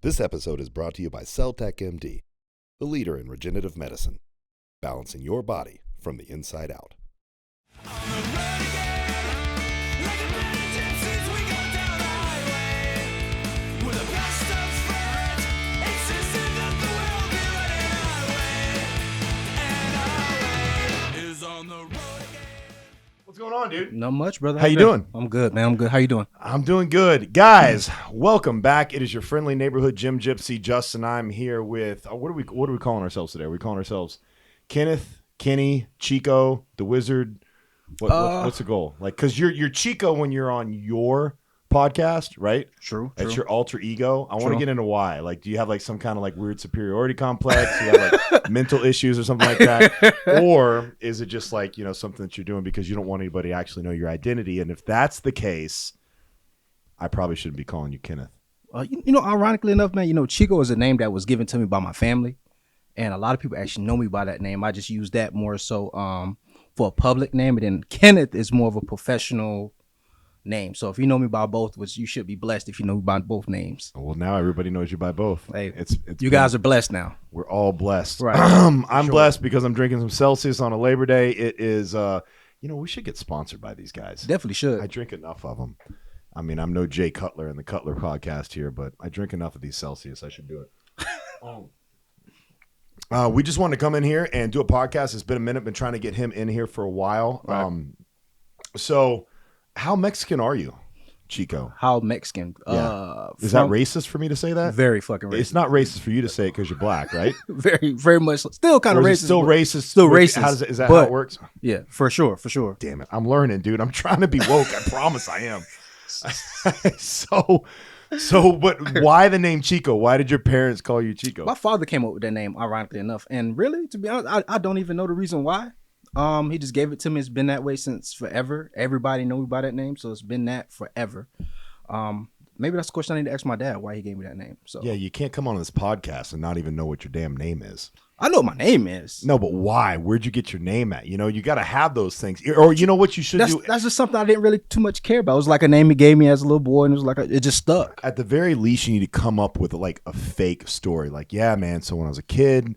This episode is brought to you by Celltech MD, the leader in regenerative medicine, balancing your body from the inside out. On the road again, like a band of gypsies, we go down the highway. We're the best of friends, insisting that the world be running our way. And our way is on the road again. What's going on, dude? Not much, brother. How you doing? I'm good, man. I'm good. How you doing? I'm doing good. Guys, welcome back. It is your friendly neighborhood Jim Gypsy. Justin, I'm here with, what are we calling ourselves today? Are we calling ourselves Kenneth, Kenny, Chico, the Wizard? What's the goal? Like, because you're Chico when you're on your podcast, right? True. That's your alter ego. I want to True. get into why. Like, do you have like some kind of like weird superiority complex? Do you have like mental issues or something like that? Or is it just like, you know, something that you're doing because you don't want anybody to actually know your identity? And if that's the case, I probably shouldn't be calling you Kenneth. Ironically enough, man, Chico is a name that was given to me by my family. And a lot of people actually know me by that name. I just use that more so for a public name. And then Kenneth is more of a professional name. So if you know me by both, which you should be blessed if you know me by both names. Well, now everybody knows you by both. Hey, it's you guys are blessed now. We're all blessed. Right. I'm Sure. blessed because I'm drinking some Celsius on a Labor Day. It is, we should get sponsored by these guys. Definitely should. I drink enough of them. I mean, I'm no Jay Cutler in the Cutler podcast here, but I drink enough of these Celsius. I should do it. We just wanted to come in here and do a podcast. It's been a minute. Been trying to get him in here for a while. Right. So how Mexican are you, Chico? How Mexican? Yeah. Is that racist for me to say that? Very fucking racist. It's not racist for you to say it because you're black, right? Very, very much. Still kind of Or racist. is it still but- racist? Still racist. Is that how but- it works? Yeah, for sure. For sure. Damn it. I'm learning, dude. I'm trying to be woke. I promise I am. But why the name Chico? Why did your parents call you Chico? My father came up with that name, ironically enough. And really, to be honest, I don't even know the reason why. He just gave it to me. It's been that way since forever. Everybody know me by that name, so it's been that forever. Maybe that's the question I need to ask my dad, why he gave me that name. So Yeah, you can't come on this podcast and not even know what your damn name is. I know what my name is. No, but why? Where'd you get your name at? You know, you got to have those things. Or you know what you should do? That's just something I didn't really too much care about. It was like a name he gave me as a little boy, and it was like it just stuck. At the very least, you need to come up with like a fake story. Like, yeah, man, so when I was a kid,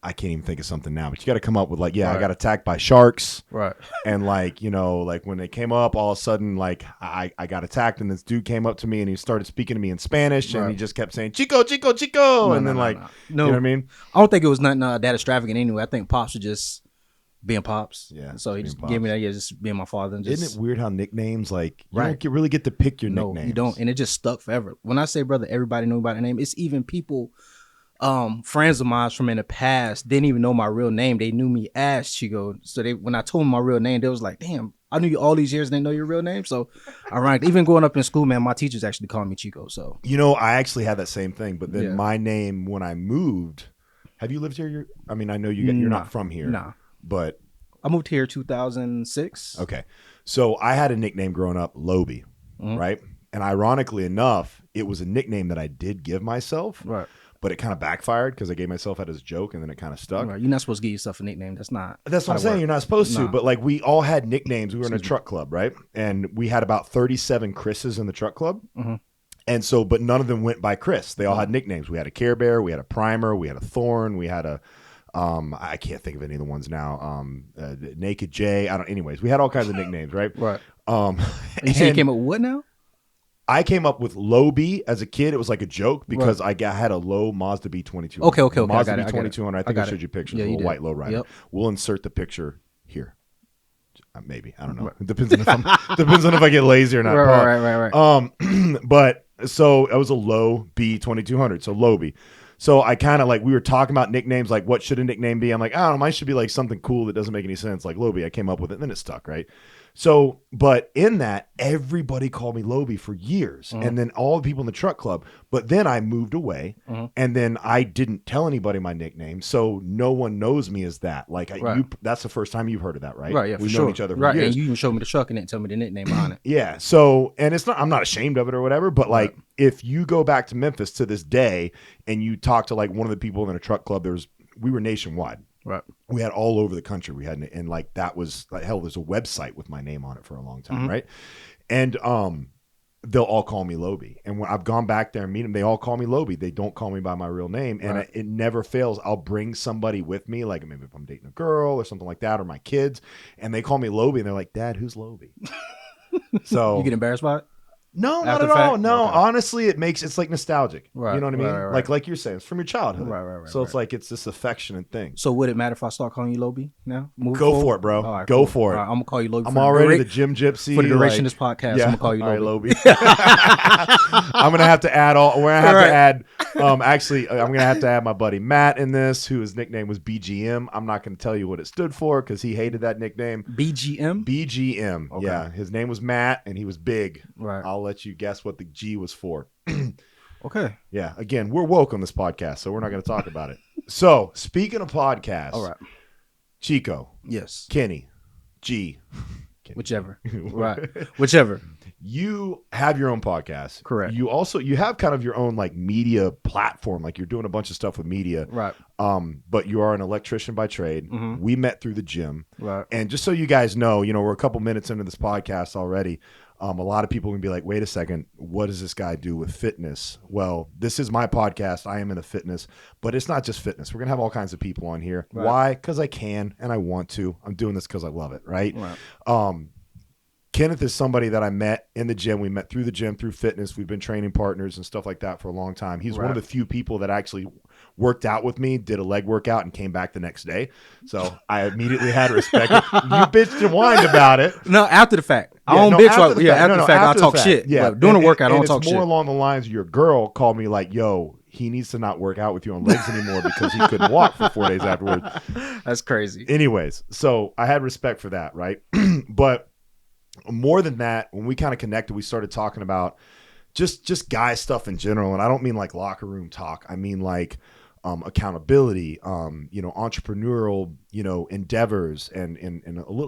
I can't even think of something now, but you got to come up with like, yeah, Right. I got attacked by sharks. Right. And like, like when they came up, all of a sudden, like I got attacked and this dude came up to me and he started speaking to me in Spanish and Right. he just kept saying, Chico, Chico, Chico. No, and no, then no, like, no. you know what I mean? I don't think it was nothing that extravagant anyway. I think Pops was just being Pops. Yeah, So he being just Pops. gave me that, just being my father. And just, Isn't it weird how nicknames, like, you Right. don't really get to pick your No, nicknames? you don't. And it just stuck forever. When I say, brother, everybody knew about the name. It's even people, friends of mine from in the past didn't even know my real name. They knew me as Chico. So when I told them my real name, they was like, damn, I knew you all these years and didn't know your real name. So ironic. Even growing up in school, man, my teachers actually called me Chico. So You know, I actually had that same thing, but then Yeah. my name, when I moved, have you lived here? I mean, I know you're Nah. not from here. Nah. But, I moved here 2006. okay. So I had a nickname growing up, Loby, Mhm. right? And ironically enough, it was a nickname that I did give myself. Right. But it kind of backfired because I gave myself that as a joke and then it kind of stuck. Right. You're not supposed to give yourself a nickname. That's not. That's what how I'm it saying. works. You're not supposed to. Nah. But like we all had nicknames. We were in a Excuse me. truck club, right? And we had about 37 Chris's in the truck club. Mhm. And so, but none of them went by Chris. They all had nicknames. We had a Care Bear. We had a Primer. We had a Thorn. We had a, I can't think of any of the ones now. Naked J. Anyways, we had all kinds of nicknames, right? Right. Um, You say you and came up with what now? I came up with Loby as a kid. It was like a joke because I had a low Mazda B2200. Okay, I Mazda got it, I got it. B2200. I think I got showed it. you pictures. Yeah, A you little did. white lowrider. Yep. We'll insert the picture here. Maybe I don't know. It depends on if I get lazy or not. Right. But so it was a low B2200. So Loby. So I kind of like we were talking about nicknames, like what should a nickname be? I'm like, I don't know, mine should be like something cool that doesn't make any sense, like Loby. I came up with it, and then it stuck, right? So, but in that, everybody called me Loby for years, and then all the people in the truck club. But then I moved away, and then I didn't tell anybody my nickname, so no one knows me as that. Like, Right. that's the first time you've heard of that, right? Right. Yeah. We've for known sure. each other for right. years. And you even showed me the truck and didn't tell me the nickname on it. Yeah. So, and it's not, I'm not ashamed of it or whatever, but like if you go back to Memphis to this day and you talk to like one of the people in a truck club, we were nationwide. Right. We had all over the country. We had, and like that was like, hell, there's a website with my name on it for a long time. Right. And, they'll all call me Loby. And when I've gone back there and meet them, they all call me Loby. They don't call me by my real name. And Right. it never fails. I'll bring somebody with me, like maybe if I'm dating a girl or something like that, or my kids, and they call me Loby, and they're like, Dad, who's Loby? So You get embarrassed by it? no, not After at the fact? all. No, Okay. honestly, it's like nostalgic. Right, You know what I mean? right, right. Like you're saying, it's from your childhood. Right, So it's right. like it's this affectionate thing. So would it matter if I start calling you Loby now? Moving Go forward? for it, bro. All right, Go cool. for it. All right, I'm gonna call you Loby. I'm for the already dura- the Gym Gypsy. for the duration like, of this podcast. yeah, I'm gonna call you all right, Loby. I'm gonna have to add all. We're gonna have Right. to add. Actually, I'm gonna have to add my buddy Matt in this, who his nickname was BGM. I'm not gonna tell you what it stood for because he hated that nickname. BGM. BGM. Okay. Yeah, his name was Matt, and he was big. Right. I'll let you guess what the G was for. Okay. Yeah. Again, we're woke on this podcast, so we're not gonna talk about it. So speaking of podcasts, All right. Chico, Yes. Kenny, G. Kenny. Whichever. Right. Whichever. You have your own podcast. Correct. You have kind of your own like media platform. Like you're doing a bunch of stuff with media. Right. But you are an electrician by trade. Mhm. We met through the gym. Right. And just so you guys know, we're a couple minutes into this podcast already. A lot of people can be like, wait a second, what does this guy do with fitness? Well, this is my podcast. I am into fitness, but it's not just fitness. We're going to have all kinds of people on here. Right. Why? Because I can and I want to. I'm doing this because I love it, right? Right. Kenneth is somebody that I met in the gym. We met through the gym, through fitness. We've been training partners and stuff like that for a long time. He's one of the few people that actually worked out with me, did a leg workout, and came back the next day. So I immediately had respect. You bitched and whined about it. No, after the fact. I Yeah, don't no, bitch. after Like, the yeah, fact. after No, the no, fact, after I the talk fact. shit. Yeah. But during the workout, I don't and talk it's shit. more along the lines of your girl called me like, yo, he needs to not work out with you on legs anymore because he couldn't walk for 4 days afterwards. That's crazy. Anyways, so I had respect for that, right? But more than that, when we kind of connected, we started talking about just guy stuff in general. And I don't mean like locker room talk. I mean like accountability, entrepreneurial, endeavors and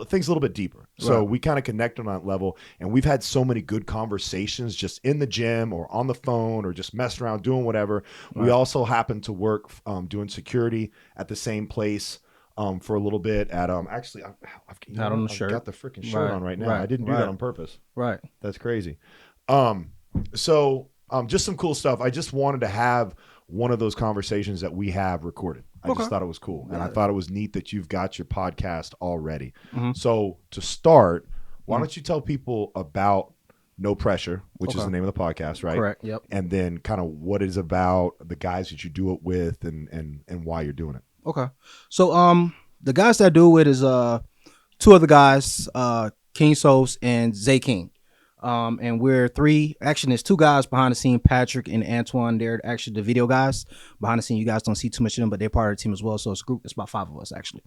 things a little bit deeper. So Right. we kind of connected on that level, and we've had so many good conversations just in the gym or on the phone or just messing around doing whatever. Right. We also happen to work doing security at the same place for a little bit at actually I've on the shirt. got the freaking shirt on right now. Right, I didn't do right. that on purpose. Right. That's crazy. So just some cool stuff. I just wanted to have one of those conversations that we have recorded. I Okay. just thought it was cool. And I Yeah. thought it was neat that you've got your podcast already. Mhm. So to start, why don't you tell people about No Pressure, which is Okay. the name of the podcast, right? Correct. Yep. And then kind of what it's about, the guys that you do it with, and why you're doing it. Okay. So the guys that I do it with is two other guys, King Sos and Zay King. And we're three, actually there's two guys behind the scene, Patrick and Antoine. They're actually the video guys behind the scene. You guys don't see too much of them, but they're part of the team as well. So it's a group, it's about 5 of us actually.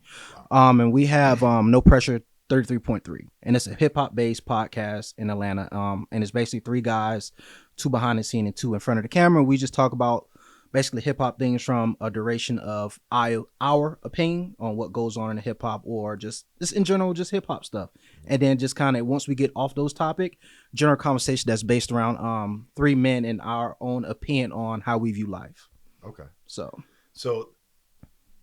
And we have No Pressure 33.3, and it's a hip hop based podcast in Atlanta. And it's basically 3 guys, 2 behind the scene and 2 in front of the camera. We just talk about basically hip hop things from a duration of our opinion on what goes on in hip hop, or just in general, just hip hop stuff. And then just kind of once we get off those topic, general conversation that's based around 3 men and our own opinion on how we view life. Okay. So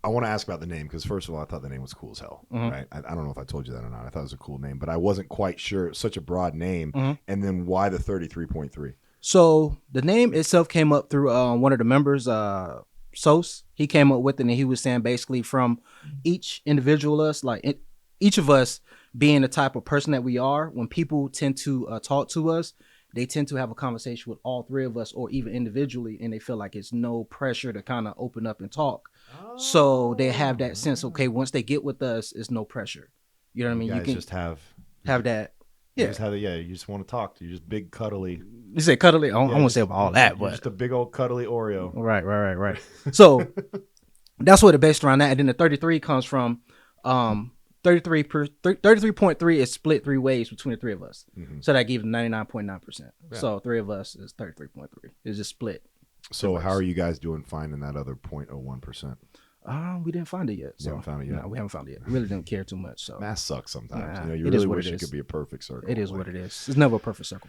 I want to ask about the name because first of all, I thought the name was cool as hell. Mhm. Right? I don't know if I told you that or not. I thought it was a cool name, but I wasn't quite sure. It's such a broad name. Mhm. And then why the 33.3? So the name itself came up through one of the members, Sos. He came up with it, and he was saying basically from each individual us, each of us being the type of person that we are, when people tend to talk to us, they tend to have a conversation with all 3 of us or even individually, and they feel like it's no pressure to kind of open up and talk. So they have that sense, okay, once they get with us, it's no pressure. You know what I mean? You You guys can just have that. You Yeah. just have you just want to talk. You're just big cuddly. You say cuddly. I Yeah, won't say about all that, You're but just a big old cuddly Oreo. Right. So that's what it based around that. And then the 33 comes from 33.3 is split 3 ways between the 3 of us. Mhm. So that gives 99.9%. Yeah. So 3 of us is 33.3. It's just split. So how are you guys doing finding that other 0.01%? We didn't find it yet. You haven't found it yet? No, we haven't found it yet. Really didn't care too much. So Math sucks sometimes. Nah, You it really is what wish it it is. could be a perfect circle. it is what it is. It's never a perfect circle.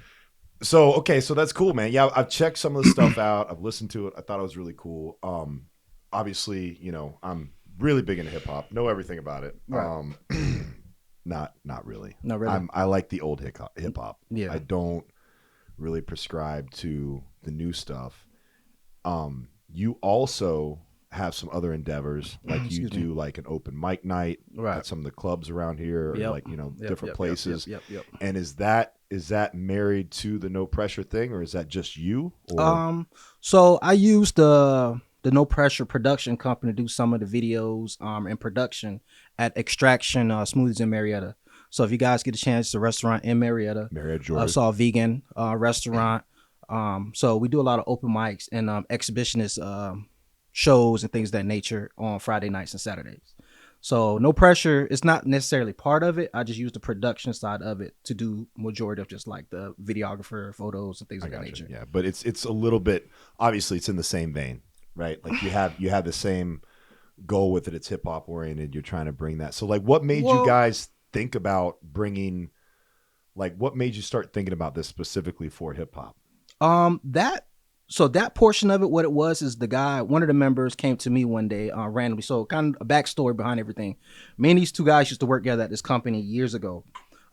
So okay, so that's cool, man. Yeah, I've checked some of the stuff out. I've listened to it. I thought it was really cool. Obviously, I'm really big into hip hop. Know everything about it. Right. Not really. Not really. I like the old hip hop. Yeah. I don't really prescribed to the new stuff. You also have some other endeavors, like you Excuse me. do like an open mic night Right. at some of the clubs around here, or Yep. like, you know, Yep, different yep, places. Yep. And is that married to the no pressure thing, or is that just you? Or So I used the No Pressure production company to do some of the videos and production at Extraction Smoothies in Marietta. So if you guys get a chance, it's a restaurant in Marietta. Marietta, Georgia? It's all vegan restaurant. So we do a lot of open mics and exhibitionist shows and things of that nature on Friday nights and Saturdays. So No Pressure, it's not necessarily part of it. I just use the production side of it to do majority of just like the videographer, photos, and things I of that gotcha. nature. Yeah, but it's a little bit, obviously it's in the same vein, right? Like you have the same goal with it. It's hip hop oriented. You're trying to bring that. So like, what made you Well- guys think about bringing? Like, what made you start thinking about this specifically for hip hop? That portion of it, what it was is one of the members came to me one day randomly. So kind of a backstory behind everything. Me and these two guys used to work together at this company years ago.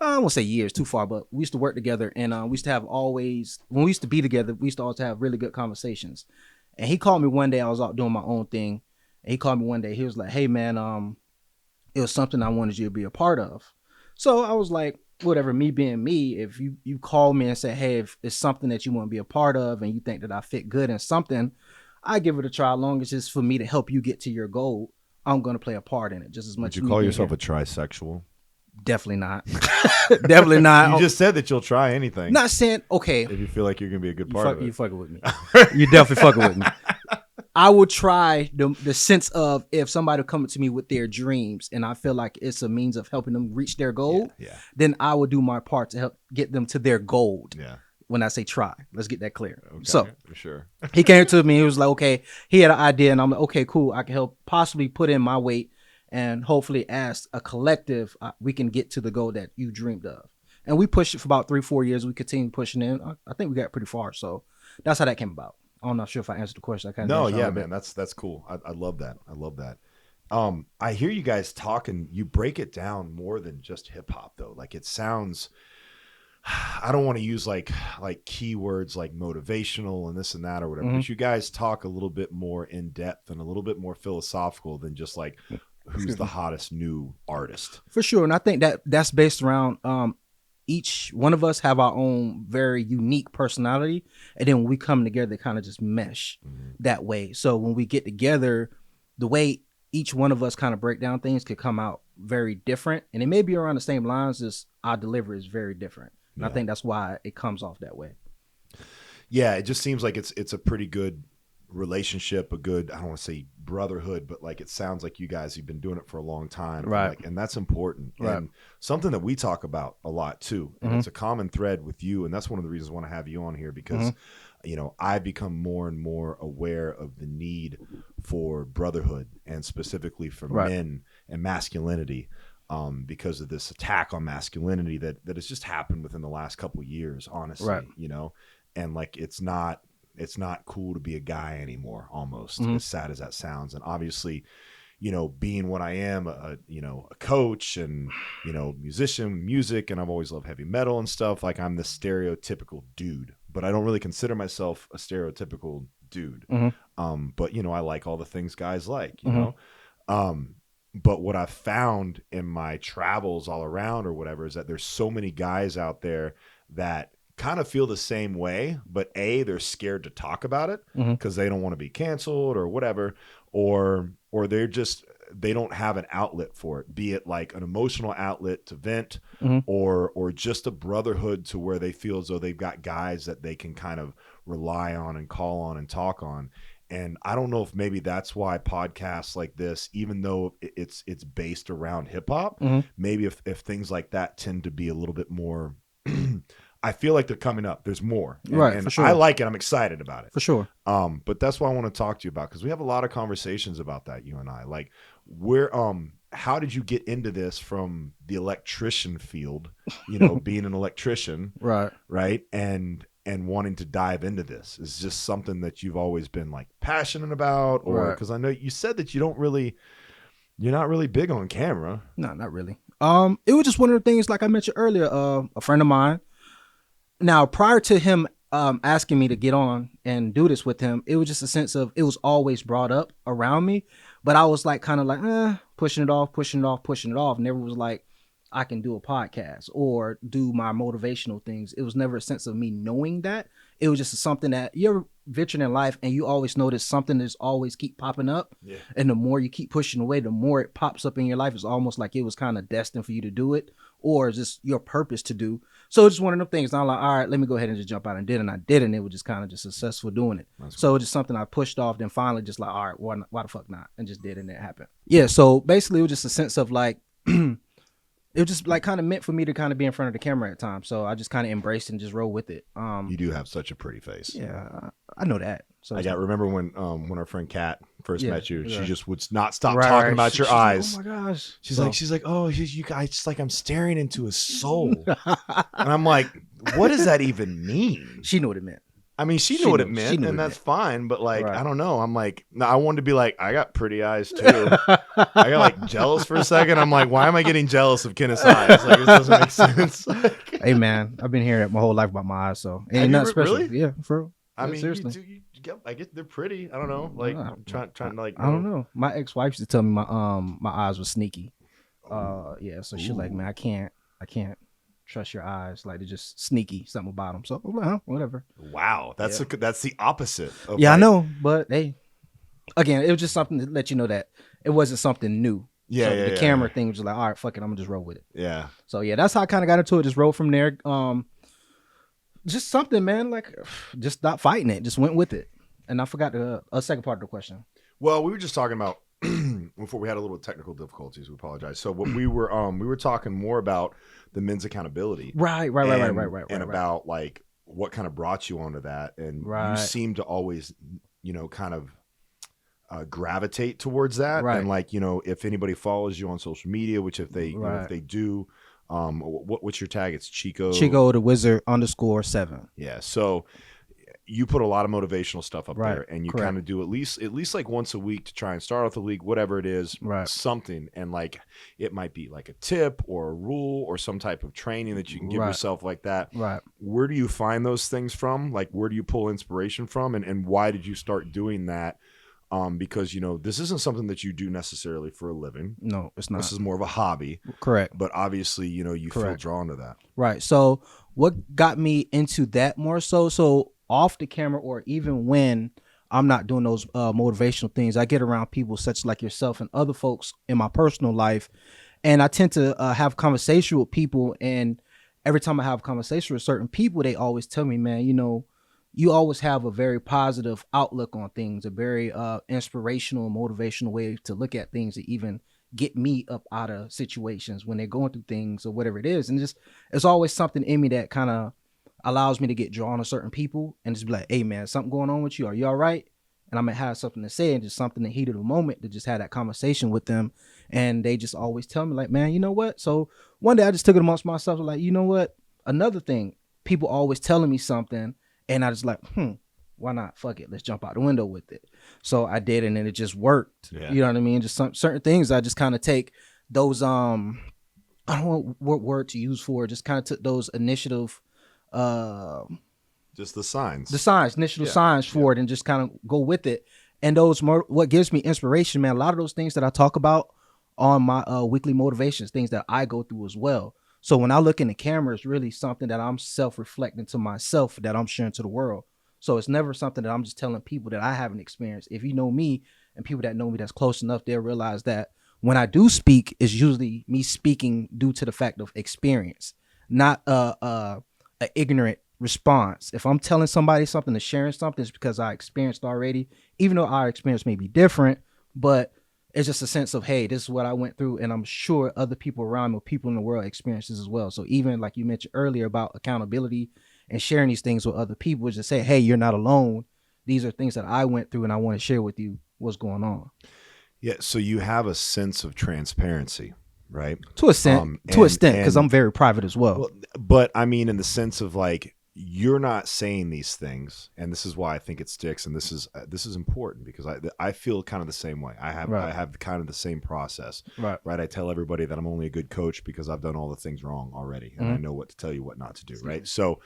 I won't say years, too far, but we used to work together, and we used to have always, when we used to be together, we used to always have really good conversations. And he called me one day, I was out doing my own thing, and he called me one day, he was like, hey man, it was something I wanted you to be a part of. So I was like, whatever, me being me, if you call me and say, hey, if it's something that you want to be a part of and you think that I fit good in something, I give it a try. As long as it's for me to help you get to your goal, I'm going to play a part in it just as much. Would you as me call being yourself here. a trisexual? Definitely not. Definitely not. You just said that you'll try anything. Not saying, okay, If you feel like you're gonna be a good part of it. you fucking with me. You definitely fucking with me. I would try the sense of if somebody coming to me with their dreams and I feel like it's a means of helping them reach their goal, Yeah. then I will do my part to help get them to their goal. Yeah. When I say try, let's get that clear. Okay. So For sure. he came to me, he was like, okay, he had an idea, and I'm like, okay, cool, I can help possibly put in my weight, and hopefully as a collective, we can get to the goal that you dreamed of. And we pushed it for about 3-4 years. We continued pushing in. I think we got pretty far. So that's how that came about. I'm not sure if I answered the question. I kind of No, yeah, man, that's cool. I love that. I love that. I hear you guys talking. You break it down more than just hip hop, though. Like it sounds. I don't want to use like keywords like motivational and this and that or whatever. Mhm. But you guys talk a little bit more in depth and a little bit more philosophical than just like who's the hottest new artist. For sure. And I think that's based around each one of us have our own very unique personality, and then when we come together, they kind of just mesh that way. So when we get together, the way each one of us kind of break down things could come out very different, and it may be around the same lines, as our delivery is very different. And I think that's why it comes off that way. Yeah, it just seems like it's a pretty good relationship, a good, I don't want to say brotherhood, but like it sounds like you guys have been doing it for a long time. Right. And that's important. Right. And something that we talk about a lot too. And it's a common thread with you. And that's one of the reasons I want to have you on here because, you know, I become more and more aware of the need for brotherhood and specifically for men and masculinity. Because of this attack on masculinity that has just happened within the last couple of years, honestly, you know, and like, it's not cool to be a guy anymore, almost as sad as that sounds. And obviously, you know, being what I am, a coach and, you know, musician, music, and I've always loved heavy metal and stuff. Like I'm the stereotypical dude, but I don't really consider myself a stereotypical dude. But you know, I like all the things guys like, you know? But what I've found in my travels all around or whatever is that there's so many guys out there that kind of feel the same way, but they're scared to talk about it because they don't want to be canceled or whatever, or they don't have an outlet for it, be it like an emotional outlet to vent or just a brotherhood to where they feel as though they've got guys that they can kind of rely on and call on and talk on. And I don't know if maybe that's why podcasts like this, even though it's based around hip hop, maybe if things like that tend to be a little bit more, I feel like they're coming up. There's more. And For sure. I like it. I'm excited about it. For sure. But that's what I want to talk to you about because we have a lot of conversations about that, you and I. Like how did you get into this from the electrician field, you know, being an electrician, right? And wanting to dive into this? Is this something that you've always been like passionate about, or because I know you said that you're not really big on camera. No, not really. It was just one of the things, like I mentioned earlier, a friend of mine, Now, prior to him asking me to get on and do this with him, it was just a sense of it was always brought up around me, but I was like kind of like pushing it off. Never was like I can do a podcast or do my motivational things. It was never a sense of me knowing that. It was just something that you're venturing in life and you always notice something that's always keep popping up. Yeah. And the more you keep pushing away, the more it pops up in your life. It's almost like it was kind of destined for you to do it or just your purpose to do. So it's just one of them things. I'm like, all right, let me go ahead and just jump out and did it. And I did it. And it was just kind of just successful doing it. That's so cool. It's just something I pushed off. Then finally just like, all right, why the fuck not? And just did it and it happened. Yeah. So basically it was just a sense of like, it was just like kind of meant for me to kind of be in front of the camera at times. So I just kind of embraced it and just roll with it. You do have such a pretty face. Yeah, I know that. So remember when our friend Kat first met you, she just would not stop talking about your eyes. Like, oh my gosh. She's like, oh, you guys, it's like I'm staring into a soul. And I'm like, what does that even mean? She knew what it meant. I mean, she knew what it meant, and that's fine. But like, I don't know. I'm like, no, I wanted to be like, I got pretty eyes too. I got like jealous for a second. I'm like, why am I getting jealous of Kenneth's eyes? Like, this doesn't make sense. Hey man, I've been hearing that my whole life about my eyes, so ain't nothing special. Really? Yeah, for real. I mean, seriously. I guess they're pretty. I don't know. Like, I'm trying to like. I don't know. My ex-wife used to tell me my eyes were sneaky. Yeah. So she's like, man, I can't trust your eyes. Like they're just sneaky, something about them. So I'm like, whatever. Wow, that's the opposite. Of I know, but hey, again, it was just something to let you know that it wasn't something new. Yeah, so the camera thing was just like, all right, fuck it, I'm gonna just roll with it. Yeah. So yeah, that's how I kind of got into it. Just roll from there. Just something, man. Like, just stop fighting it. Just went with it. And I forgot a second part of the question. Well, we were just talking about before we had a little technical difficulties. We apologize. So what we were talking more about the men's accountability, right, and about like what kind of brought you onto that, and you seem to always, kind of gravitate towards that, and like if anybody follows you on social media, which if they if they do, what's your tag? It's Chico the Wizard _7. Yeah, so. You put a lot of motivational stuff up there, and you kind of do at least like once a week to try and start off the league, whatever it is, something. And like, it might be like a tip or a rule or some type of training that you can give yourself like that. Right. Where do you find those things from? Like, where do you pull inspiration from? And why did you start doing that? Because, this isn't something that you do necessarily for a living. No, it's not. This is more of a hobby. Correct. But obviously, you feel drawn to that. Right. So what got me into that more so off the camera, or even when I'm not doing those motivational things, I get around people such like yourself and other folks in my personal life, and I tend to have conversation with people, and every time I have a conversation with certain people, they always tell me, man, you always have a very positive outlook on things, a very inspirational and motivational way to look at things to even get me up out of situations when they're going through things or whatever it is. And just, it's always something in me that kind of allows me to get drawn to certain people and just be like, hey man, something going on with you? Are you all right? And I'm gonna have something to say, and just something in the heat of the moment to just have that conversation with them. And they just always tell me like, man, you know what? So one day I just took it amongst myself, like, you know what? Another thing, people always telling me something, and I just like, why not? Fuck it. Let's jump out the window with it. So I did, and then it just worked. Yeah. You know what I mean? Just certain things I just kind of take those, I don't know what word to use for it. Just kind of took those initiative, just the signs, initial signs for it, and just kind of go with it. And those what gives me inspiration, man. A lot of those things that I talk about on my weekly motivations, things that I go through as well. So when I look in the camera, it's really something that I'm self-reflecting to myself that I'm sharing to the world. So it's never something that I'm just telling people that I haven't experienced. If you know me, and people that know me that's close enough, they'll realize that when I do speak, it's usually me speaking due to the fact of experience, not an ignorant response. If I'm telling somebody something or sharing something, it's because I experienced already, even though our experience may be different, but it's just a sense of, hey, this is what I went through, and I'm sure other people around me, people in the world experience this as well. So even like you mentioned earlier about accountability and sharing these things with other people, is just say, hey, you're not alone. These are things that I went through, and I want to share with you what's going on. Yeah. So you have a sense of transparency, right? To a extent, because I'm very private as well. But I mean, in the sense of like, you're not saying these things, and this is why I think it sticks, and this is important, because I feel kind of the same way. I have kind of the same process, right? I tell everybody that I'm only a good coach because I've done all the things wrong already, and I know what to tell you, what not to do, right? So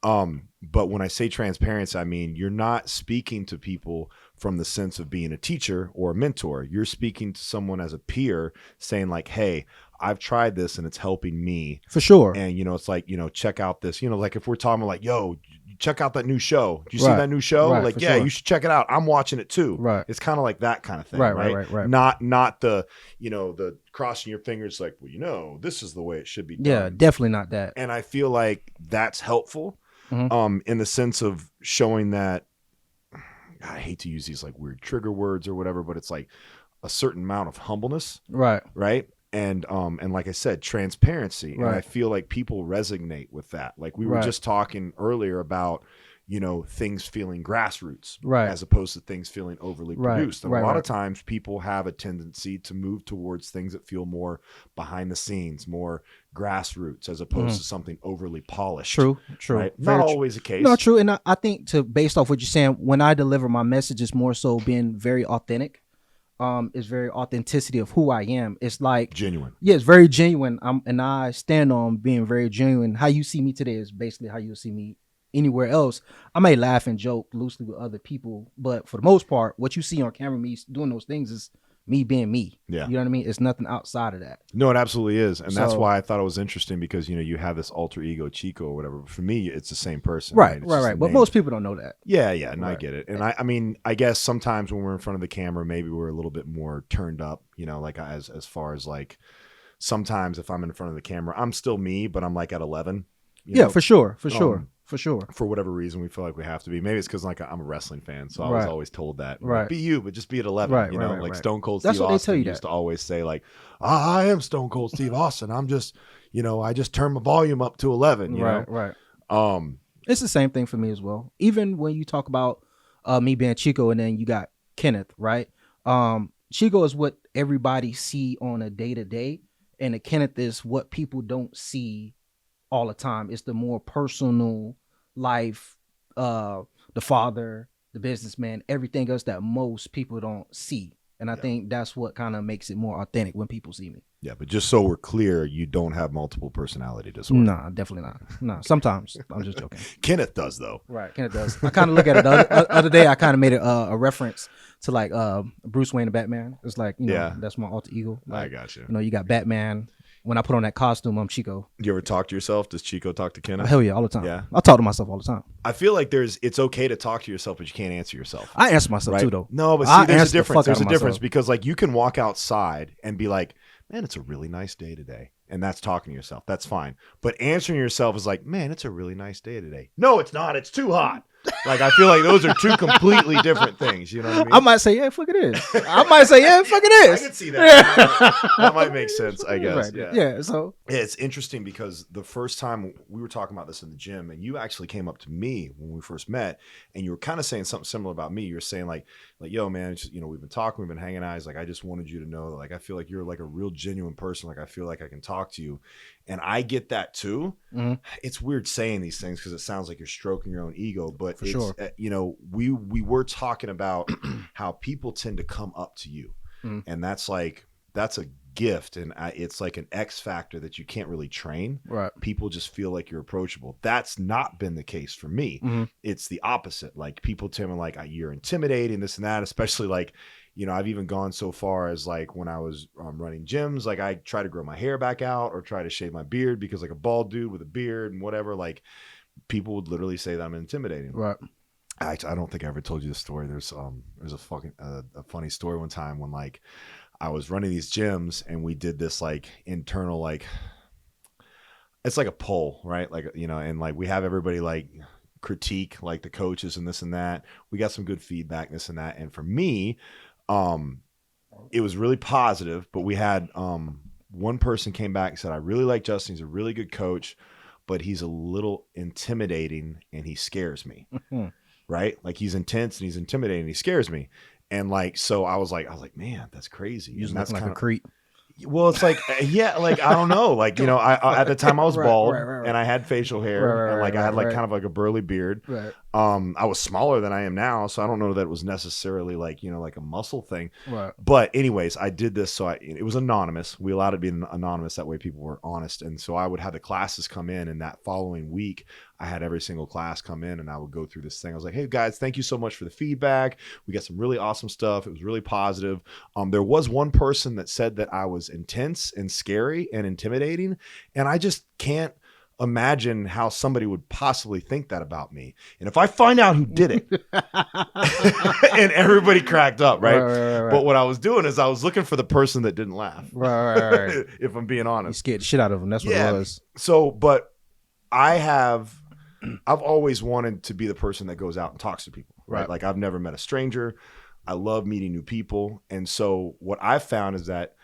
But when I say transparency, I mean, you're not speaking to people from the sense of being a teacher or a mentor. You're speaking to someone as a peer saying like, hey, I've tried this and it's helping me. For sure. And, it's like, check out this, like if we're talking like, yo, check out that new show. Do you see that new show? Right, like, for yeah, sure. you should check it out. I'm watching it too. Right. It's kind of like that kind of thing. Right. Not the, the crossing your fingers like, well, this is the way it should be done. Yeah, definitely not that. And I feel like that's helpful. Mhm. In the sense of showing that, I hate to use these like weird trigger words or whatever, but it's like a certain amount of humbleness, Right. And like I said, transparency. Right. And I feel like people resonate with that. Like we were Right. just talking earlier about, things feeling grassroots, Right. as opposed to things feeling overly Right. produced. And Right, a lot right. of times people have a tendency to move towards things that feel more behind the scenes, more grassroots, as opposed to something overly polished. True. Right? Very Not true. always the case. No, true. And I think based off what you're saying, when I deliver my message, it's more so being very authentic. It's very authenticity of who I am. It's like Genuine. Yeah, it's very genuine. And I stand on being very genuine. How you see me today is basically how you'll see me anywhere else. I may laugh and joke loosely with other people, but for the most part, what you see on camera, me doing those things, is me being me. Yeah. You know what I mean? It's nothing outside of that. No, it absolutely is. And that's So- why I thought it was interesting because, you have this alter ego Chico or whatever. But for me, it's the same person. Right. It's just the But name. most people don't know that. Yeah, and I Right. get it. And I mean, I guess sometimes when we're in front of the camera, maybe we're a little bit more turned up, like as far as like sometimes if I'm in front of the camera, I'm still me, but I'm like at 11. Yeah, for sure. For whatever reason, we feel like we have to be. Maybe it's because like I'm a wrestling fan, so I was Right. always told that. Right. Be you, but just be at 11. Right, Like right. Stone Cold That's Steve what they Austin tell you used that. to always say, like, I am Stone Cold Steve Austin. I'm just, I just turned my volume up to 11. You know? Right. Um, It's the same thing for me as well. Even when you talk about me being Chico and then you got Kenneth, right? Chico is what everybody see on a day-to-day, and the Kenneth is what people don't see all the time. It's the more personal life, the father, the businessman, everything else that most people don't see. And I think that's what kind of makes it more authentic when people see me. yeah, but just so we're clear, you don't have multiple personality disorder. Nah, definitely not. No, sometimes. I'm just joking. Kenneth does though. Right, Kenneth does. I kind of look at it the other day. I kind of made it a reference to like Bruce Wayne and Batman. It's like, Yeah. that's my alter ego. I Like, got you. you got Batman. When I put on that costume, I'm Chico. You ever talk to yourself? Does Chico talk to Kenneth? Hell yeah, all the time. Yeah. I talk to myself all the time. I feel like it's okay to talk to yourself, but you can't answer yourself. I answer myself Right? too, though. No, but I see, there's a answer the difference. fuck There's out a of difference myself. because like you can walk outside and be like, man, it's a really nice day today. And that's talking to yourself. That's fine. But answering yourself is like, man, it's a really nice day today. No, it's not. It's too hot. Like, I feel like those are two completely different things. You know what I mean? I might say, yeah, fuck it is. I might say, yeah, fuck it I is. can see that. That might make sense, I guess. Right. Yeah. So Yeah, it's interesting because the first time we were talking about this in the gym, and you actually came up to me when we first met, and you were kind of saying something similar about me. You were saying like, yo, man, it's just, we've been talking, we've been hanging out. He's like, I just wanted you to know that, like, I feel like you're like a real genuine person. Like, I feel like I can talk to you, and I get that too. Mhm. It's weird saying these things because it sounds like you're stroking your own ego, but For it's, sure. we were talking about how people tend to come up to you, Mhm. and that's a gift, and it's like an X factor that you can't really train. right. People just feel like you're approachable. That's not been the case for me. Mhm. It's the opposite. Like people tell me like, you're intimidating, this and that, especially like, I've even gone so far as like when I was running gyms, like I try to grow my hair back out or try to shave my beard because like a bald dude with a beard and whatever, like people would literally say that I'm intimidating. Right. I don't think I ever told you this story. There's a fucking a funny story one time when like I was running these gyms and we did this like internal, like it's like a poll, right? Like, and like we have everybody like critique like the coaches and this and that. We got some good feedback, this and that. And for me, it was really positive, but we had one person came back and said, I really like Justin. He's a really good coach, but he's a little intimidating and he scares me. Mhm. Right? Like he's intense and he's intimidating and he scares me. And like, so I was like, man, that's crazy. You just And that's looking like kinda, a creep. Well, it's like, yeah, like, I don't know. Like, at the time I was Right, bald right. and I had facial hair and like I had like right. kind of like a burly beard. Right. I was smaller than I am now, so I don't know that it was necessarily like, like a muscle thing. Right. But anyways, I did this. So it was anonymous. We allowed it to be anonymous. That way people were honest. And so I would have the classes come in, and that following week, I had every single class come in and I would go through this thing. I was like, hey guys, thank you so much for the feedback. We got some really awesome stuff. It was really positive. There was one person that said that I was intense and scary and intimidating. And I just can't imagine how somebody would possibly think that about me. And if I find out who did it, and everybody cracked up, right? Right. But what I was doing is I was looking for the person that didn't laugh. Right. If I'm being You honest. scared the shit out of him. That's what it was. So, but I've always wanted to be the person that goes out and talks to people, right? Like I've never met a stranger. I love meeting new people. And so what I've found is that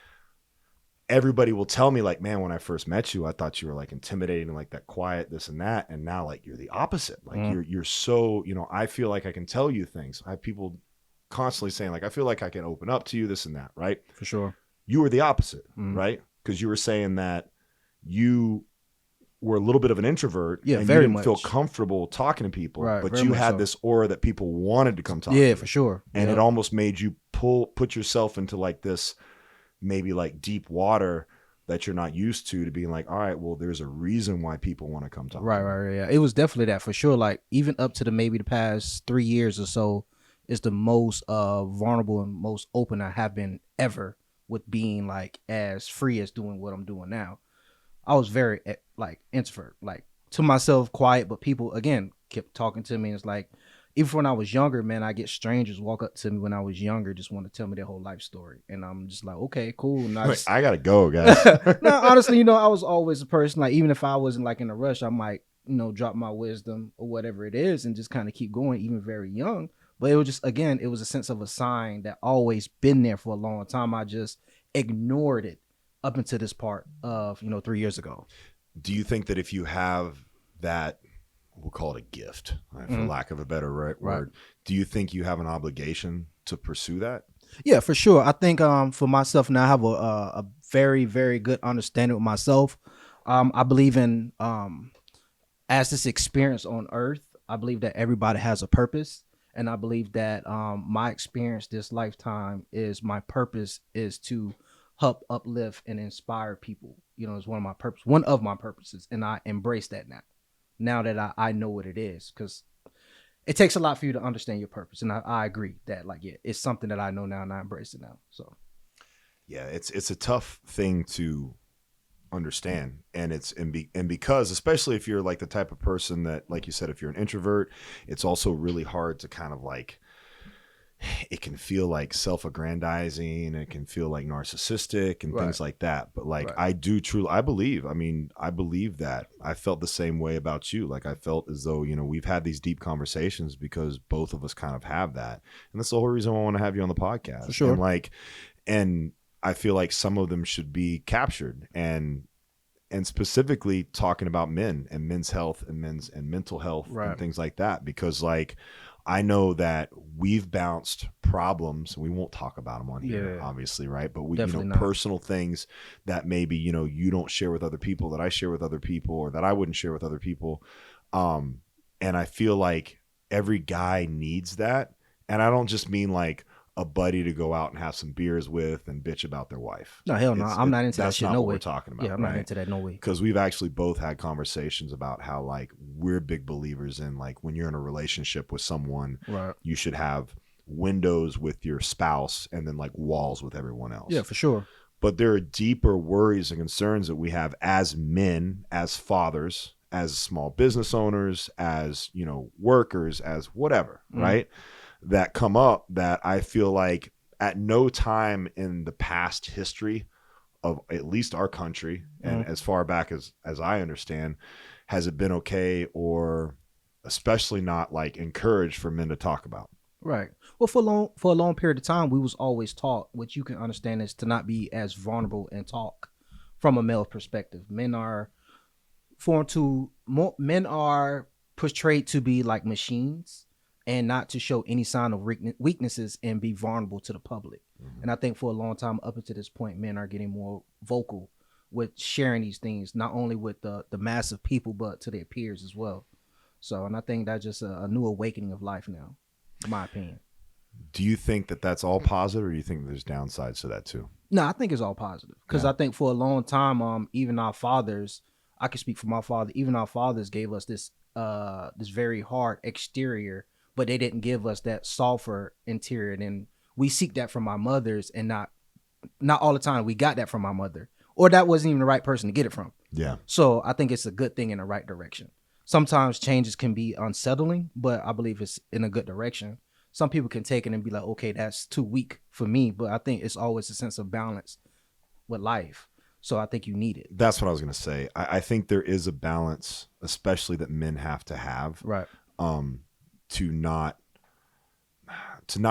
everybody will tell me like, man, when I first met you, I thought you were like intimidating and like that quiet, this and that. And now like you're the opposite. Like you're so, I feel like I can tell you things. I have people constantly saying like, I feel like I can open up to you, this and that. Right. For sure. You were the opposite, right? Because you were saying that you were a little bit of an introvert, and very you didn't much feel comfortable talking to people, Right, but very you much had so. this aura that people wanted to come talk to Yeah, you. for sure. And Yep. it almost made you put yourself into like this, maybe like deep water that you're not used to being like, all right, well, there's a reason why people want to come talk to me. Right. Yeah. It was definitely that for sure. Like even up to the past 3 years or so is the most vulnerable and most open I have been ever with being like as free as doing what I'm doing now. I was very like introvert, like to myself, quiet, but people again kept talking to me. And it's like, even when I was younger, man, I get strangers walk up to me when I was younger, just want to tell me their whole life story, and I'm just like, okay, cool. And I, just, I gotta go, guys. no, honestly, I was always a person like, even if I wasn't like in a rush, I might, drop my wisdom or whatever it is, and just kind of keep going, even very young. But it was just, again, it was a sense of a sign that always been there for a long time. I just ignored it up until this part of 3 years ago. Do you think that if you have that, we'll call it a gift, right, for lack of a better word, do you think you have an obligation to pursue that? Yeah, for sure. I think for myself now, I have a very, very good understanding of myself. I believe in as this experience on earth, I believe that everybody has a purpose. And I believe that my experience this lifetime is my purpose is to help uplift and inspire people. It's one of my purposes. And I embrace that now that I know what it is, because it takes a lot for you to understand your purpose. And I agree that it's something that I know now and I embrace it now. So yeah, it's a tough thing to understand, and because especially if you're like the type of person that, like you said, if you're an introvert, it's also really hard to kind of like, it can feel like self-aggrandizing, it can feel like narcissistic and things like that. But like I believe that I felt the same way about you. Like I felt as though, we've had these deep conversations because both of us kind of have that. And that's the whole reason I want to have you on the podcast. For sure. And I feel like some of them should be captured, and specifically talking about men and men's health and mental health and things like that, because like I know that we've bounced problems, and we won't talk about them on here, obviously, right? But we, personal things that maybe, you don't share with other people, that I share with other people, or that I wouldn't share with other people. And I feel like every guy needs that. And I don't just mean like a buddy to go out and have some beers with and bitch about their wife. No, hell no. I'm not into that shit. That's not No what way. we're talking about. Yeah, I'm not into that. No way. Because we've actually both had conversations about how like we're big believers in like when you're in a relationship with someone, you should have windows with your spouse and then like walls with everyone else. Yeah, for sure. But there are deeper worries and concerns that we have as men, as fathers, as small business owners, as, workers, as whatever, right? That come up that I feel like at no time in the past history of at least our country, and as far back as I understand, has it been okay, or especially not like encouraged for men to talk about. Right. Well, for a long period of time, we was always taught, what you can understand, is to not be as vulnerable and talk from a male perspective. Men are portrayed to be like machines, and not to show any sign of weaknesses and be vulnerable to the public. And I think for a long time up until this point, men are getting more vocal with sharing these things, not only with the massive people, but to their peers as well. So, and I think that's just a new awakening of life now, in my opinion. Do you think that that's all positive, or do you think there's downsides to that too? No, I think it's all positive because I think for a long time, even our fathers, I can speak for my father, even our fathers gave us this very hard exterior, but they didn't give us that softer interior. And we seek that from our mothers, and not all the time we got that from our mother, or that wasn't even the right person to get it from. Yeah. So I think it's a good thing in the right direction. Sometimes changes can be unsettling, but I believe it's in a good direction. Some people can take it and be like, okay, that's too weak for me. But I think it's always a sense of balance with life. So I think you need it. That's what I was going to say. I think there is a balance, especially that men have to have, Right. To not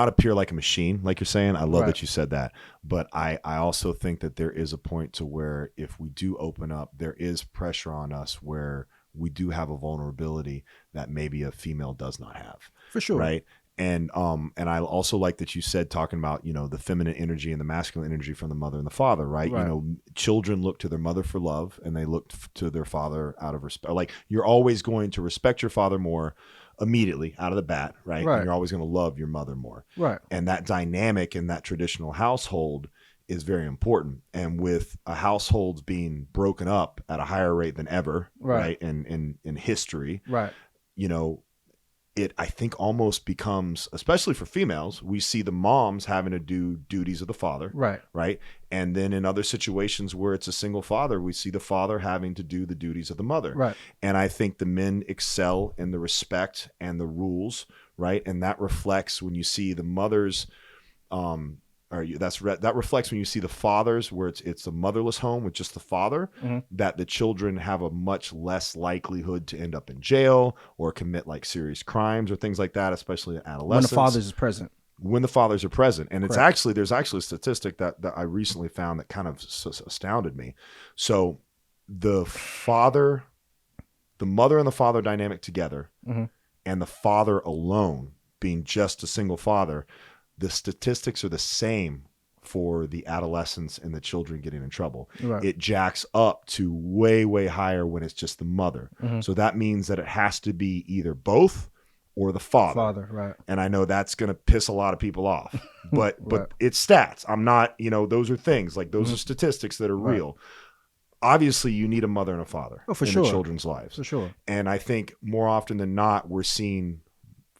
appear like a machine, like you're saying. I love Right. that you said that. But I also think that there is a point to where if we do open up, there is pressure on us where we do have a vulnerability that maybe a female does not have. For sure. Right. And I also like that you said, talking about, the feminine energy and the masculine energy from the mother and the father, right? Right. Children look to their mother for love, and they look to their father out of respect. Like, you're always going to respect your father more immediately out of the bat, right? Right. And you're always going to love your mother more. Right. And that dynamic in that traditional household is very important. And with a household being broken up at a higher rate than ever, Right. right? In history, Right. it, I think, almost becomes, especially for females, we see the moms having to do duties of the father. Right. Right. And then in other situations where it's a single father, we see the father having to do the duties of the mother. Right. And I think the men excel in the respect and the rules. Right. And that reflects when you see the mothers, that reflects when you see the fathers, where it's a motherless home with just the father, that the children have a much less likelihood to end up in jail or commit like serious crimes or things like that, especially in adolescence. When the fathers is present. When the fathers are present. And Correct. there's actually a statistic that I recently found that kind of astounded me. So the mother and the father dynamic together, and the father alone being just a single father, the statistics are the same for the adolescents and the children getting in trouble. Right. It jacks up to way, way higher when it's just the mother. So that means that it has to be either both or the father. Right. And I know that's going to piss a lot of people off, but Right. it's stats. I'm not, those are things, like, those are statistics that are Right. real. Obviously you need a mother and a father for in sure. the children's lives. For sure. And I think more often than not, we're seeing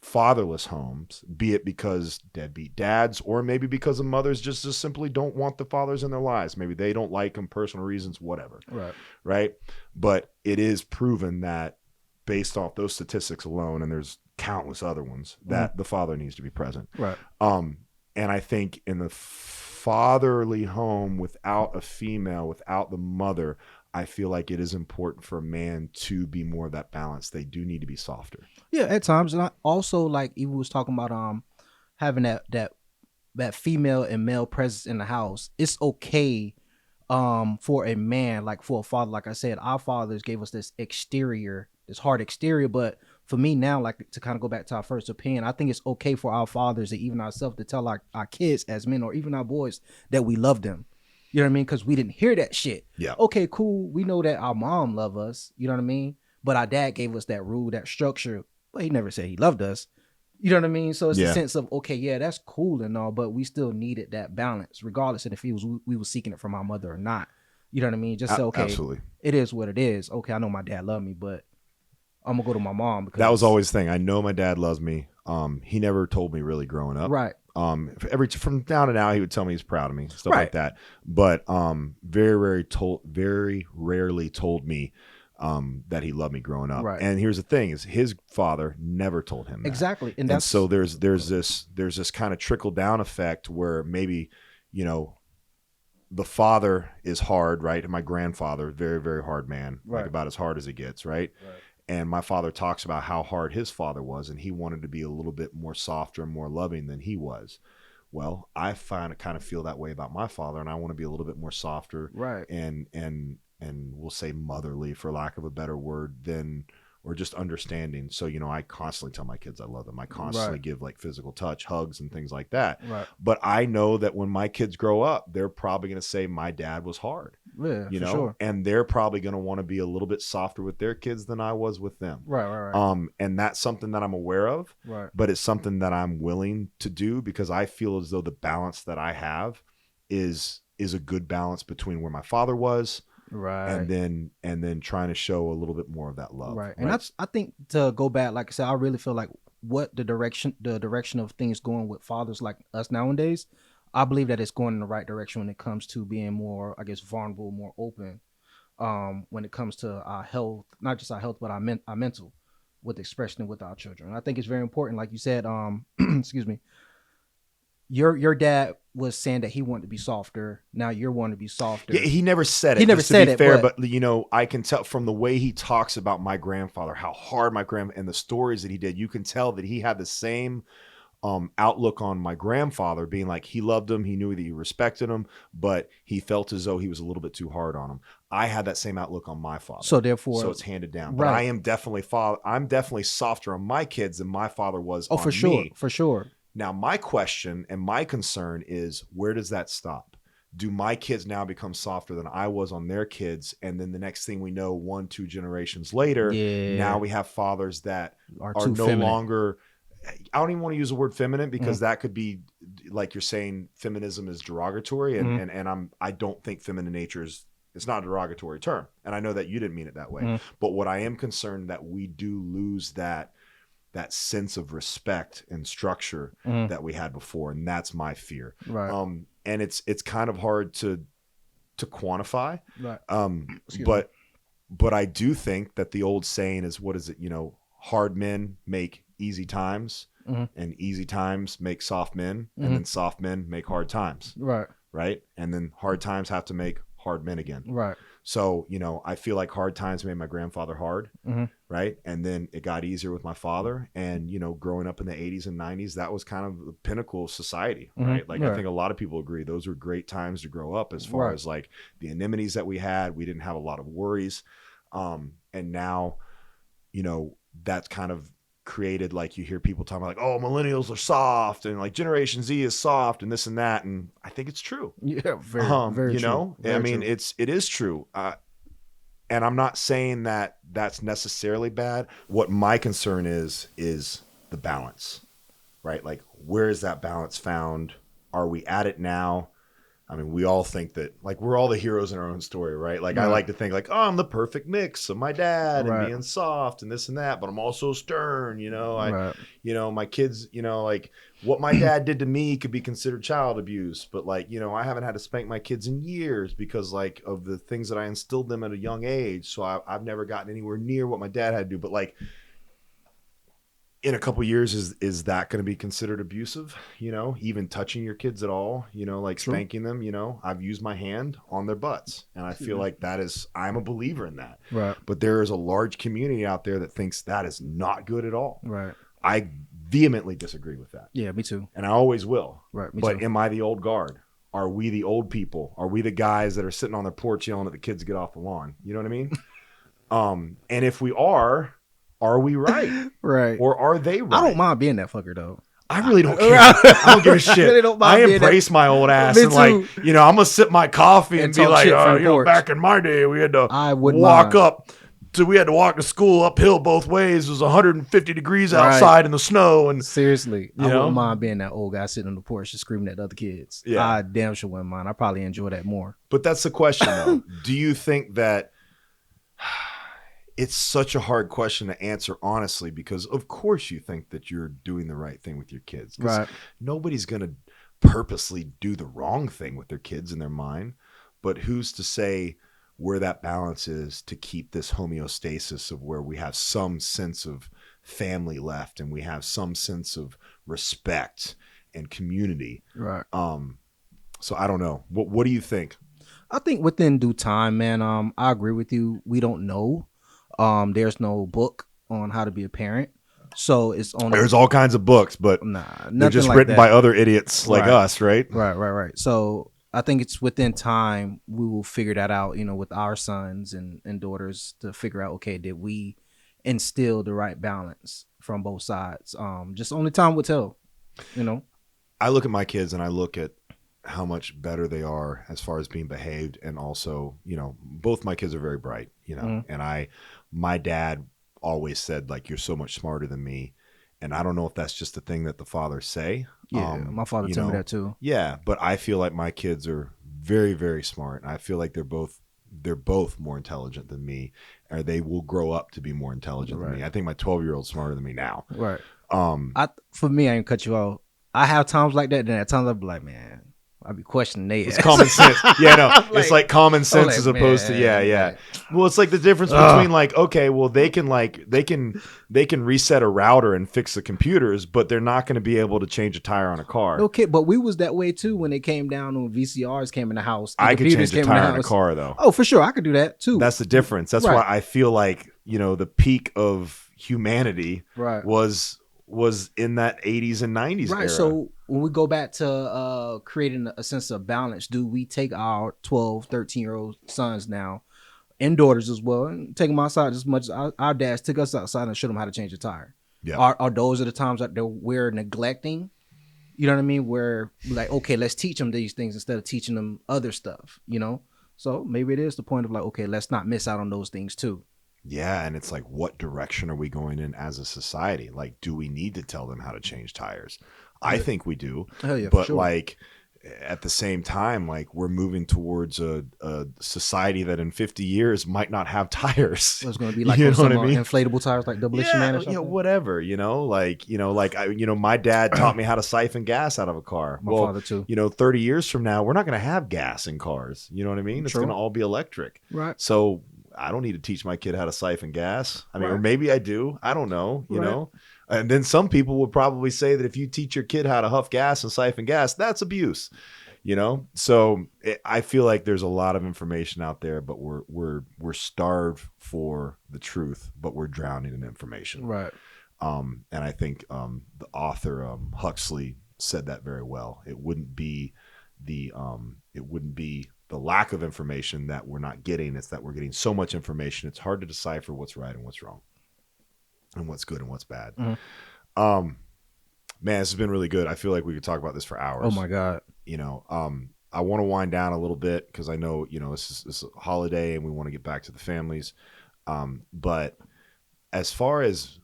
fatherless homes, be it because deadbeat dads, or maybe because the mothers just simply don't want the fathers in their lives. Maybe they don't like them, personal reasons, whatever. Right. Right. But it is proven that, based off those statistics alone, and there's countless other ones, that the father needs to be present. Right. And I think in the fatherly home, without a female, without the mother, I feel like it is important for a man to be more of that balance. They do need to be softer. Yeah, at times. And I also, like, even was talking about having that female and male presence in the house. It's okay for a man, like for a father, like I said, our fathers gave us this exterior, this hard exterior. But for me now, like, to kind of go back to our first opinion, I think it's okay for our fathers and even ourselves to tell our kids as men, or even our boys, that we love them. You know what I mean? Because we didn't hear that shit. Yeah. Okay, cool. We know that our mom loved us. You know what I mean? But our dad gave us that rule, that structure. But he never said he loved us. You know what I mean? So it's a sense of, okay, yeah, that's cool and all, but we still needed that balance, regardless of if we were seeking it from our mother or not. You know what I mean? Just say, okay, absolutely. It is what it is. Okay, I know my dad loved me, but I'm gonna go to my mom because That was always the thing. I know my dad loves me. He never told me really growing up. Right. From down and out, he would tell me he's proud of me, stuff Right. like that. But very rarely told me that he loved me growing up. Right. And here's the thing: is his father never told him that. Exactly. And And that's so there's this kind of trickle down effect where maybe, the father is hard, right? And my grandfather, very, very hard man, Right. like about as hard as it gets, right? And my father talks about how hard his father was, and he wanted to be a little bit more softer and more loving than he was. Well, I kind of feel that way about my father, and I want to be a little bit more softer, Right. and we'll say motherly, for lack of a better word, than or just understanding. So, I constantly tell my kids I love them. I constantly give like physical touch, hugs, and things like that. Right. But I know that when my kids grow up, they're probably going to say my dad was hard. Yeah, for sure. And they're probably going to want to be a little bit softer with their kids than I was with them. Right. And that's something that I'm aware of. Right. But it's something that I'm willing to do because I feel as though the balance that I have is a good balance between where my father was. Right. And then trying to show a little bit more of that love. Right. And I think to go back, like I said, I really feel like what the direction of things going with fathers like us nowadays, I believe that it's going in the right direction when it comes to being more, I guess, vulnerable, more open, when it comes to our health, not just our health, but our mental, with expression with our children. I think it's very important. Like you said, excuse me, your dad was saying that he wanted to be softer. Now you're wanting to be softer. Yeah, he never said it. He never said it. Fair, but I can tell from the way he talks about my grandfather, how hard my and the stories that he did. You can tell that he had the same outlook on my grandfather, being like he loved him, he knew that he respected him, but he felt as though he was a little bit too hard on him. I had that same outlook on my father. So therefore, so it's handed down. But I am definitely I'm definitely softer on my kids than my father was. Oh, on for sure, me. for sure. Now, my question and my concern is, where does that stop? Do my kids now become softer than I was on their kids? And then the next thing we know, 1-2 generations later, now we have fathers that are no feminine. longer, I don't even want to use the word feminine because that could be like you're saying feminism is derogatory. And I don't think feminine nature it's not a derogatory term. And I know that you didn't mean it that way. But what I am concerned that we do lose that sense of respect and structure that we had before. And that's my fear. Right. And it's kind of hard to quantify. Right. But I do think that the old saying is, what is it? Hard men make easy times and easy times make soft men and then soft men make hard times. Right. Right. And then hard times have to make hard men again. Right. So, I feel like hard times made my grandfather hard, right? And then it got easier with my father. And, growing up in the 80s and 90s, that was kind of the pinnacle of society, right? Like, I think a lot of people agree those were great times to grow up as far as like the amenities that we had. We didn't have a lot of worries. And now, that's kind of created, like you hear people talking about like, oh, millennials are soft and like Generation Z is soft and this and that. And I think it's true. Yeah, very true. Very I mean, true. it is true. And I'm not saying that that's necessarily bad. What my concern is the balance, right? Like, where is that balance found? Are we at it now? I mean, we all think that, like, we're all the heroes in our own story, right? Like, I like to think, like, oh, I'm the perfect mix of my dad and being soft and this and that, but I'm also stern, my kids, like, what my dad did to me could be considered child abuse, but, like, I haven't had to spank my kids in years because, like, of the things that I instilled them at a young age, so I've never gotten anywhere near what my dad had to do, but, like, in a couple years, is that going to be considered abusive? Even touching your kids at all, like spanking them, I've used my hand on their butts. And I feel like I'm a believer in that. Right. But there is a large community out there that thinks that is not good at all. Right. I vehemently disagree with that. Yeah, me too. And I always will. Right. But am I the old guard? Are we the old people? Are we the guys that are sitting on their porch yelling at the kids to get off the lawn? You know what I mean? And if we are we right? Right. Or are they right? I don't mind being that fucker though. I really don't care. I don't give a shit. Really don't mind I being embrace my old ass Me and too. like, I'm gonna sip my coffee and be talk like, shit from the porch. back in my day, we had to I wouldn't walk mind. up. So we had to walk to school uphill both ways. It was 150 degrees outside in the snow, and Seriously, I know? wouldn't mind being that old guy sitting on the porch just screaming at other kids. Yeah. I damn sure wouldn't mind. I probably enjoy that more. But that's the question, though. Do you think that it's such a hard question to answer honestly? Because of course you think that you're doing the right thing with your kids. 'Cause Right. nobody's going to purposely do the wrong thing with their kids in their mind. But who's to say where that balance is to keep this homeostasis of where we have some sense of family left and we have some sense of respect and community. Right. So I don't know. What do you think? I think within due time, man. I agree with you. We don't know. There's no book on how to be a parent, so it's on. There's all kinds of books, but they're just like written that. by other idiots like Right. us, right? Right. So I think it's within time we will figure that out, with our sons and daughters to figure out, okay, did we instill the right balance from both sides. Just only time will tell, you know. I look at my kids and I look at how much better they are as far as being behaved, and also, you know, both my kids are very bright, you know, and my dad always said, like, you're so much smarter than me. And I don't know if that's just a thing that the fathers say. Yeah, my father told me that too. Yeah, but I feel like my kids are very, very smart. I feel like they're both more intelligent than me, or they will grow up to be more intelligent than me. I think my 12-year-old's smarter than me now. Right. For me, I ain't cut you off. I have times like that. Then at times I'll be like, man, I'll be questioning they. It's common sense. Yeah, no, it's like common sense like, as opposed to man, yeah. Well, it's like the difference between like, okay, well they can reset a router and fix the computers, but they're not going to be able to change a tire on a car. Okay, but we was that way too when it came down when VCRs came in the house. I could change a tire on a car though. Oh, for sure, I could do that too. That's the difference. That's why I feel like, you know, the peak of humanity was in that 80s and 90s era. So when we go back to creating a sense of balance, do we take our 12, 13-year-old sons now and daughters as well and take them outside as much as our dads took us outside and showed them how to change a tire? Yeah. Are those are the times that we're neglecting? You know what I mean? Where like, okay, let's teach them these things instead of teaching them other stuff, you know? So maybe it is the point of like, okay, let's not miss out on those things too. Yeah, and it's like, what direction are we going in as a society? Like, do we need to tell them how to change tires? I think we do. Hell yeah, but for sure. like at the same time, like we're moving towards a society that in 50 years might not have tires. It's going to be like You know some what I mean? inflatable tires like Demolition Man or something. Yeah, whatever, my dad taught me how to siphon gas out of a car. My father too. 30 years from now, we're not going to have gas in cars. You know what I mean? It's True. going to all be electric. Right. So I don't need to teach my kid how to siphon gas. I mean, or Right. maybe I do. I don't know, you Right. know? And then some people would probably say that if you teach your kid how to huff gas and siphon gas, that's abuse, you know? So I feel like there's a lot of information out there, but we're starved for the truth, but we're drowning in information. Right. And I think the author Huxley said that very well. It wouldn't be the lack of information that we're not getting. It's that we're getting so much information. It's hard to decipher what's right and what's wrong, and what's good and what's bad. Mm-hmm. Man, this has been really good. I feel like we could talk about this for hours. Oh my God. I want to wind down a little bit because I know, this is a holiday and we want to get back to the families. But as far as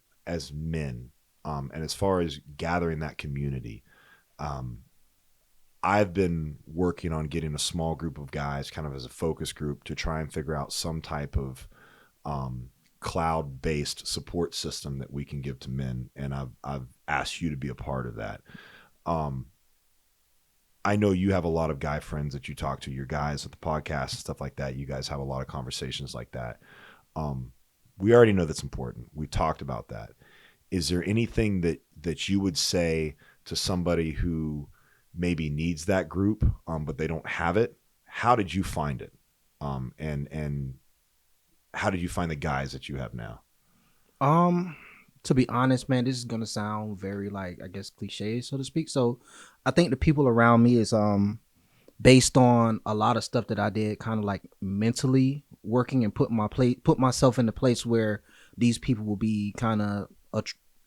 men, and as far as gathering that community, I've been working on getting a small group of guys kind of as a focus group to try and figure out some type of cloud-based support system that we can give to men. And I've asked you to be a part of that. I know you have a lot of guy friends that you talk to, your guys at the podcast and stuff like that. You guys have a lot of conversations like that. We already know that's important. We talked about that. Is there anything that you would say to somebody who maybe needs that group, but they don't have it? How did you find it? And how did you find the guys that you have now? To be honest, man, this is gonna sound very like, I guess, cliche, so to speak. So I think the people around me is based on a lot of stuff that I did, kind of like mentally working and put myself in the place where these people will be kind of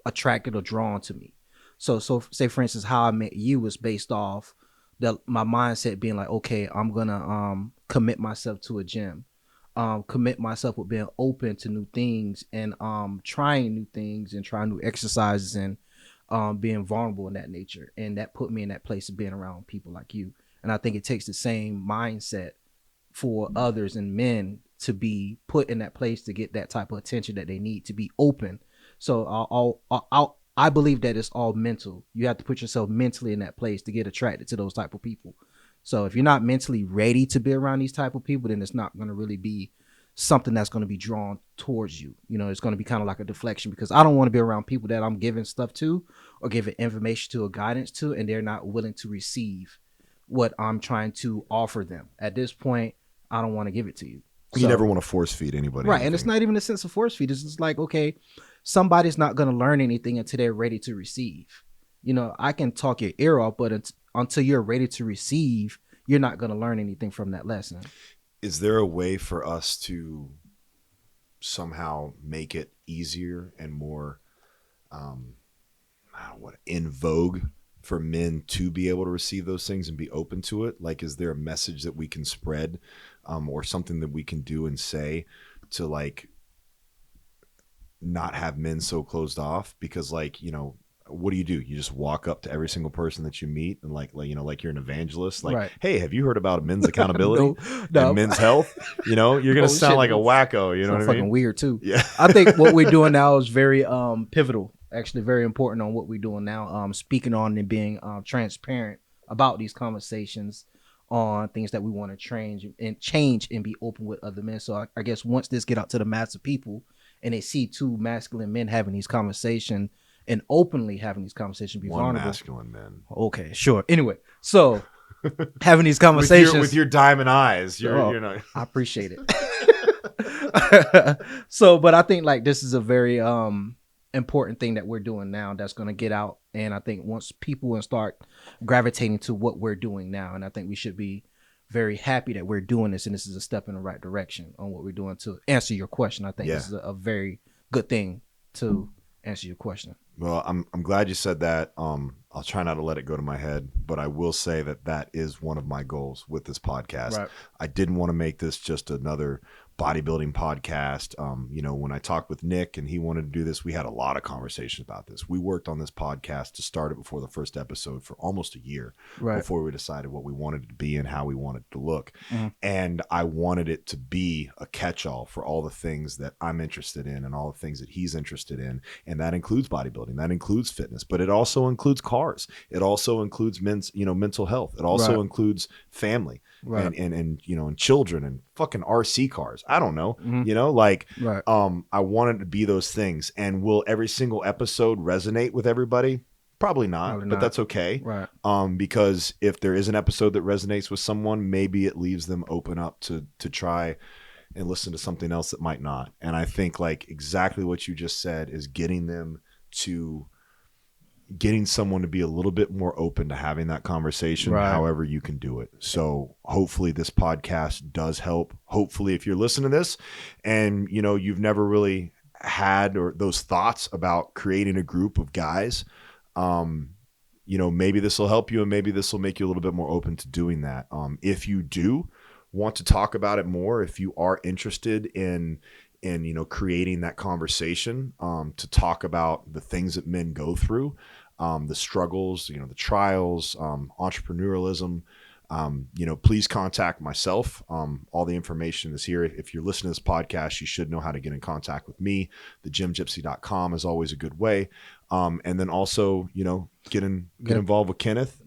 attracted or drawn to me. So say for instance, how I met you was based off my mindset being like, okay, I'm gonna commit myself to a gym, commit myself with being open to new things and trying new things and trying new exercises and being vulnerable in that nature. And that put me in that place of being around people like you. And I think it takes the same mindset for others and men to be put in that place to get that type of attention that they need, to be open. So I believe that it's all mental. You have to put yourself mentally in that place to get attracted to those type of people. So if you're not mentally ready to be around these type of people, then it's not going to really be something that's going to be drawn towards you. It's going to be kind of like a deflection, because I don't want to be around people that I'm giving stuff to or giving information to or guidance to, and they're not willing to receive what I'm trying to offer them. At this point, I don't want to give it to you. You never want to force feed anybody. Right. And it's not even a sense of force feed. It's just like, okay, somebody's not going to learn anything until they're ready to receive. I can talk your ear off, but until you're ready to receive, you're not going to learn anything from that lesson. Is there a way for us to somehow make it easier and more in vogue for men to be able to receive those things and be open to it? Like, is there a message that we can spread or something that we can do and say to like not have men so closed off? Because like, you know, what do? You just walk up to every single person that you meet and like you know, like you're an evangelist, like, Right. hey, have you heard about men's accountability No. and men's health? You know, you're gonna Oh, sound shit. like a wacko. You know what I fucking mean? weird too. Yeah. I think what we're doing now is very pivotal, actually very important on what we're doing now. Speaking on and being transparent about these conversations on things that we want to change and be open with other men. So I guess once this get out to the mass of people and they see two masculine men having these conversations and openly having these conversations, be One vulnerable. masculine man. Okay, sure. Anyway, so having these conversations with your diamond eyes, you're not. I appreciate it. So, but I think like this is a very important thing that we're doing now that's going to get out. And I think once people will start gravitating to what we're doing now, and I think we should be very happy that we're doing this, and this is a step in the right direction on what we're doing. To answer your question, I think this is a very good thing to answer your question. Well, I'm glad you said that. I'll try not to let it go to my head, but I will say that is one of my goals with this podcast. Right. I didn't want to make this just another bodybuilding podcast. You know, when I talked with Nick and he wanted to do this, we had a lot of conversations about this. We worked on this podcast to start it before the first episode for almost a year before we decided what we wanted it to be and how we wanted it to look. Mm-hmm. And I wanted it to be a catch-all for all the things that I'm interested in and all the things that he's interested in. And that includes bodybuilding, that includes fitness, but it also includes cars. It also includes men's, you know, mental health. It also includes family. Right. And you know, and children and fucking RC cars. I don't know. You know, like I wanted to be those things. And will every single episode resonate with everybody? Probably not, but that's okay. Right. Because if there is an episode that resonates with someone, maybe it leaves them open up to try and listen to something else that might not. And I think like exactly what you just said is getting someone to be a little bit more open to having that conversation, however you can do it. So hopefully this podcast does help. Hopefully if you're listening to this and, you know, you've never really had or those thoughts about creating a group of guys, you know, maybe this will help you and maybe this will make you a little bit more open to doing that. If you do want to talk about it more, if you are interested in you know, creating that conversation to talk about the things that men go through, the struggles, you know, the trials, entrepreneurialism, you know, please contact myself. All the information is here. If you're listening to this podcast, you should know how to get in contact with me. thegymgypsy.com is always a good way. And then also, you know, get involved with Kenneth.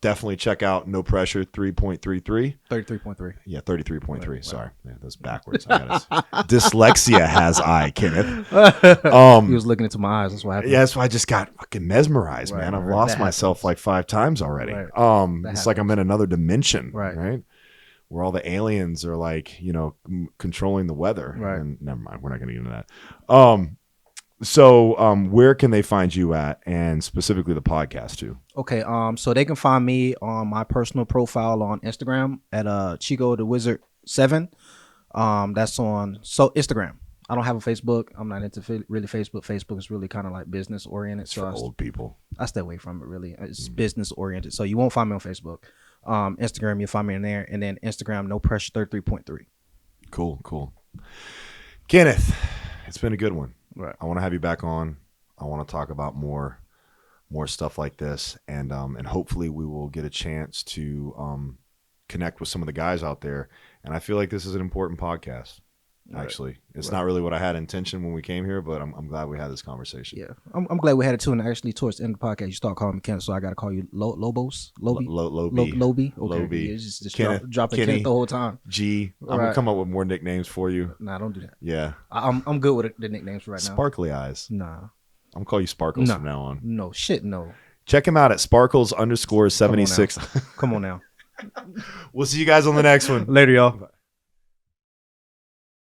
Definitely check out No Pressure 3.33. 33.3. Yeah, 33.3. Right. Sorry. Yeah, that's backwards. Dyslexia has I, Kenneth. He was looking into my eyes. That's what happened. Yeah, that's why I just got fucking mesmerized, man. I've lost myself like 5 times already. It's like I'm in another dimension, right? Where all the aliens are like, you know, controlling the weather. Right. And never mind. We're not going to get into that. So where can they find you at, and specifically the podcast too? Okay, so they can find me on my personal profile on Instagram at Chico the Wizard 7. That's on Instagram. I don't have a Facebook. I'm not into really Facebook. Facebook is really kind of like business oriented. It's for old people. I stay away from it really. It's business oriented. So you won't find me on Facebook. Instagram, you'll find me in there, and then Instagram, No Pressure 33.3. Cool. Kenneth, it's been a good one. Right. I want to have you back on. I want to talk about more stuff like this, and hopefully we will get a chance to connect with some of the guys out there. And I feel like this is an important podcast. Actually, it's not really what I had intention when we came here, but I'm glad we had this conversation. Yeah, I'm glad we had it too. And actually, towards the end of the podcast, you start calling me Kenneth, so I got to call you Lobos, Loby, Loby. Okay. Loby. Yeah, just Kenneth, dropping Kenny, Kenneth the whole time. G. I'm gonna come up with more nicknames for you. Nah, don't do that. Yeah, I'm good with the nicknames right now. Sparkly Eyes. Nah, I'm gonna call you Sparkles from now on. No shit, no. Check him out at Sparkles_76. Come on now. We'll see you guys on the next one. Later, y'all.